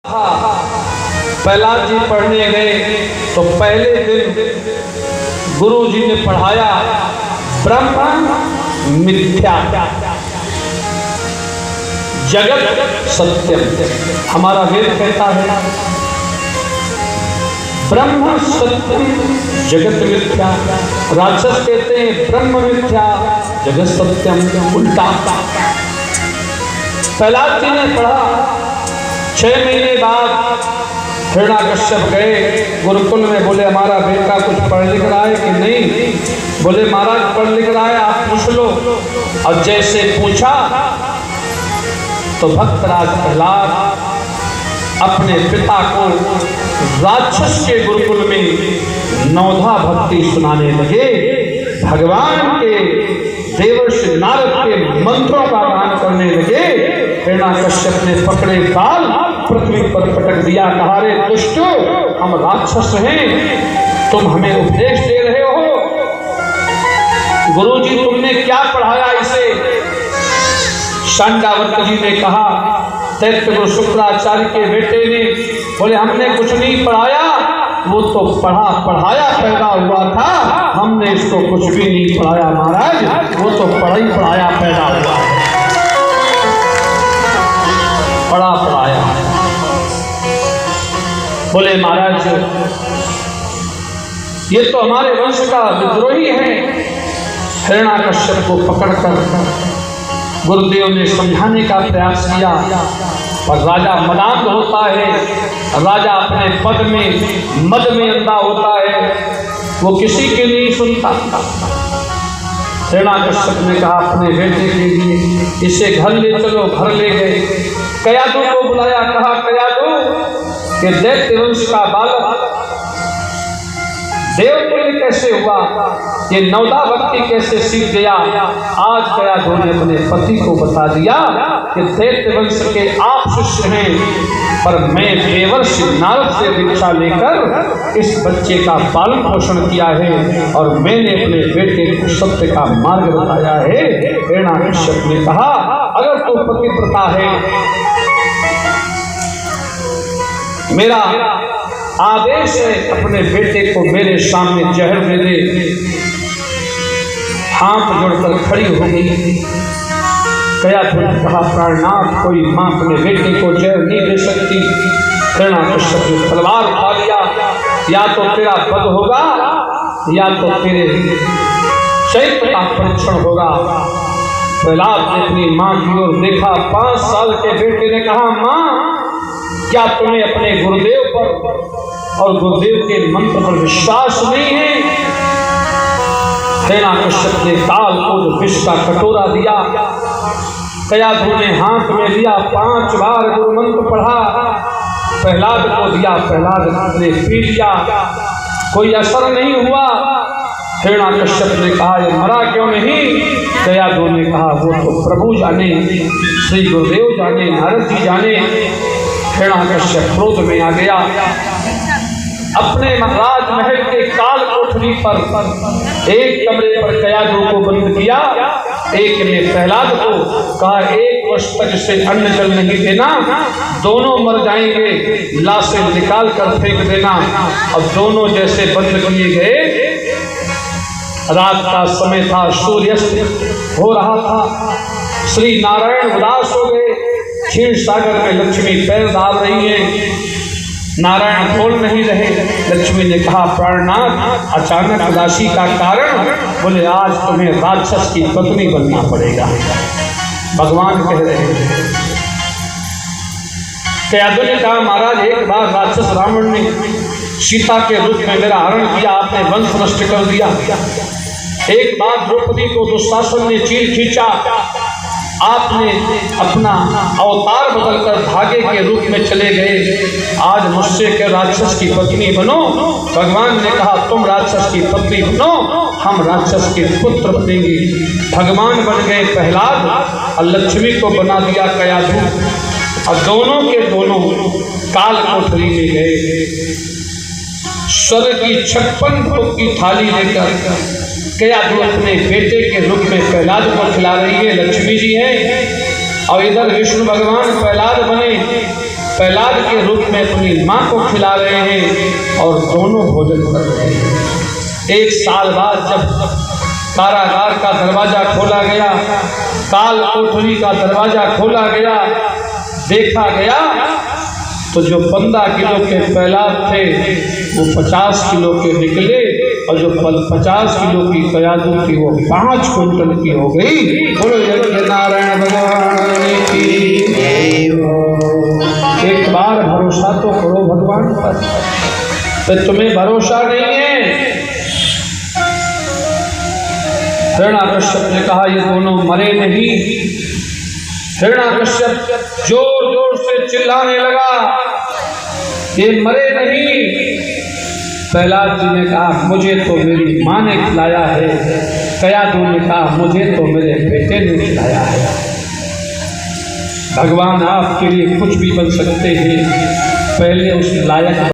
प्रहलाद जी पढ़ने गए तो पहले दिन गुरु जी ने पढ़ाया ब्रह्म मिथ्या जगत सत्यम। हमारा वेद कहता है ब्रह्म सत्यम जगत मिथ्या, राक्षस कहते हैं ब्रह्म मिथ्या जगत सत्यम, उल्टा। प्रहलाद जी ने पढ़ा। 6 महीने बाद हिरण्याकश्यप गए गुरुकुल में, बोले हमारा बेटा कुछ पढ़ लिख रहा है कि नहीं? बोले महाराज पढ़ लिख रहा है, आप पूछ लो। और जैसे पूछा तो भक्तराज प्रहलाद अपने पिता को राक्षस के गुरुकुल में नवधा भक्ति सुनाने लगे। भगवान के देवर्षि नारद के मंत्रों का गान करने लगे। हिरण्याकश्यप ने पकड़े बाल पृथ्वी पर पटक दिया, कहा रे दुष्टो, हम राक्षस हैं, तुम हमें उपदेश दे रहे हो। गुरुजी तुमने क्या पढ़ाया इसे? शांडावर्त जी ने कहा, दैत्य गुरु शुक्राचार्य के बेटे ने, बोले हमने कुछ नहीं पढ़ाया, वो तो पढ़ाया पैदा हुआ था, हमने इसको कुछ भी नहीं पढ़ाया महाराज, वो तो पढ़ाया पैदा हुआ है, पढ़ाया। बोले महाराज ये तो हमारे वंश का विद्रोही है। हिरण्याकश्यप को पकड़कर गुरुदेव ने समझाने का प्रयास किया, पर राजा मदान्ध होता है, राजा अपने पद में मद में अंधा होता है, वो किसी के नहीं सुनता। हिरण्याकश्यप ने कहा अपने बेटे के लिए इसे घर ले चलो। घर ले गए। कयाधु को बुलाया, कहा कयाधु कि दैत्य वंश का बालक देवपुत्र कैसे हुआ, ये नवधा भक्ति कैसे सीख गया? आज कयाधु ने अपने पति को बता दिया कि दैत्य वंश के आप शिष्य हैं, पर मैं देवर्षि नारद से दीक्षा लेकर इस बच्चे का पालन पोषण किया है और मैंने अपने बेटे को सत्य का मार्ग बताया है। हिरण्याकश्यप ने कहा अगर तो पतिव्रता है, मेरा आदेश है अपने बेटे को मेरे सामने जहर दे दे। हाथ जोड़कर खड़ी हो गई। कयाधु ने कहा प्राणनाथ, कोई मां अपने बेटे को जहर नहीं दे सकती। हिरण्याकश्यप ने तलवार उठा लिया, या तो तेरा वध होगा या तो तेरे चैत्र का परीक्षण होगा। प्रहलाद ने अपनी मां की ओर देखा। 5 साल के बेटे ने कहा मां, क्या तुम्हें अपने गुरुदेव पर और गुरुदेव के मंत्र पर विश्वास नहीं है? हिरण्याकश्यप ने काल को विष का कटोरा दिया। कयाधु ने हाथ में लिया, 5 बार गुरु मंत्र पढ़ा, प्रहलाद को दिया, प्रहलाद ने पी लिया, कोई असर नहीं हुआ। हिरण्याकश्यप ने कहा ये मरा क्यों नहीं? कयाधु ने कहा वो तो प्रभु जाने, श्री गुरुदेव जाने, नारद जी जाने। हिरण्याकश्यप क्रोध में आ गया। अपने राजमहल के काल कोठरी पर एक कमरे पर कयाधु को बंद किया, एक ने प्रहलाद को कहा 1 वर्ष तक से अन्न जल नहीं देना, दोनों मर जाएंगे, लाशें निकाल कर फेंक देना। और दोनों जैसे बंद किए गए। रात का समय था, सूर्यास्त हो रहा था, श्री नारायण उदास हो गए। क्षीर सागर में लक्ष्मी पैर डाल रही है, नारायण बोल नहीं रहे। लक्ष्मी ने कहा प्राणनाथ, अचानक उदासी का कारण? बोले आज तुम्हें राक्षस की पत्नी बनना पड़ेगा, भगवान कह रहे हैं। कयाधु ने कहा महाराज एक बार राक्षस रावण ने सीता के रूप में मेरा हरण किया, आपने वंश नष्ट कर दिया। एक बार द्रौपदी को दुशासन ने चीर खींचा, आपने अपना अवतार बदलकर धागे के रूप में चले गए। आज मुझसे के राक्षस की पत्नी बनो। भगवान ने कहा तुम राक्षस की पत्नी बनो, हम राक्षस के पुत्र बनेंगे। भगवान बन गए प्रहलाद और लक्ष्मी को बना दिया कयाधु, और दोनों के दोनों काल कोठरी में गए। स्वर्ग की 56 भोग की थाली लेकर कयाधु अपने बेटे के रूप में प्रहलाद को खिला रही है। लक्ष्मी जी है और इधर विष्णु भगवान प्रहलाद बने। प्रहलाद के रूप में अपनी माँ को खिला रहे हैं और दोनों भोजन कर रहे हैं। 1 साल बाद जब कारागार का दरवाजा खोला गया, काल कोठरी का दरवाजा खोला गया, देखा गया तो जो 15 किलो के प्रहलाद थे वो 50 किलो के निकले और जो 50 किलो की कयादू थी वो 5 क्विंटल की हो गई। बोलो यज्ञ नारायण भगवान की। एक बार भरोसा तो करो भगवान पर, तो तुम्हें भरोसा नहीं है। हिरण्याकश्यप ने कहा ये दोनों मरे नहीं। हिरण्याकश्यप जोर जोर से चिल्लाने लगा ये मरे नहीं। प्रहलाद जी ने कहा मुझे तो मेरी माँ ने खिलाया है। कयादू ने कहा मुझे तो मेरे बेटे ने खिलाया है। भगवान आपके लिए कुछ भी बन सकते हैं, पहले उस लायक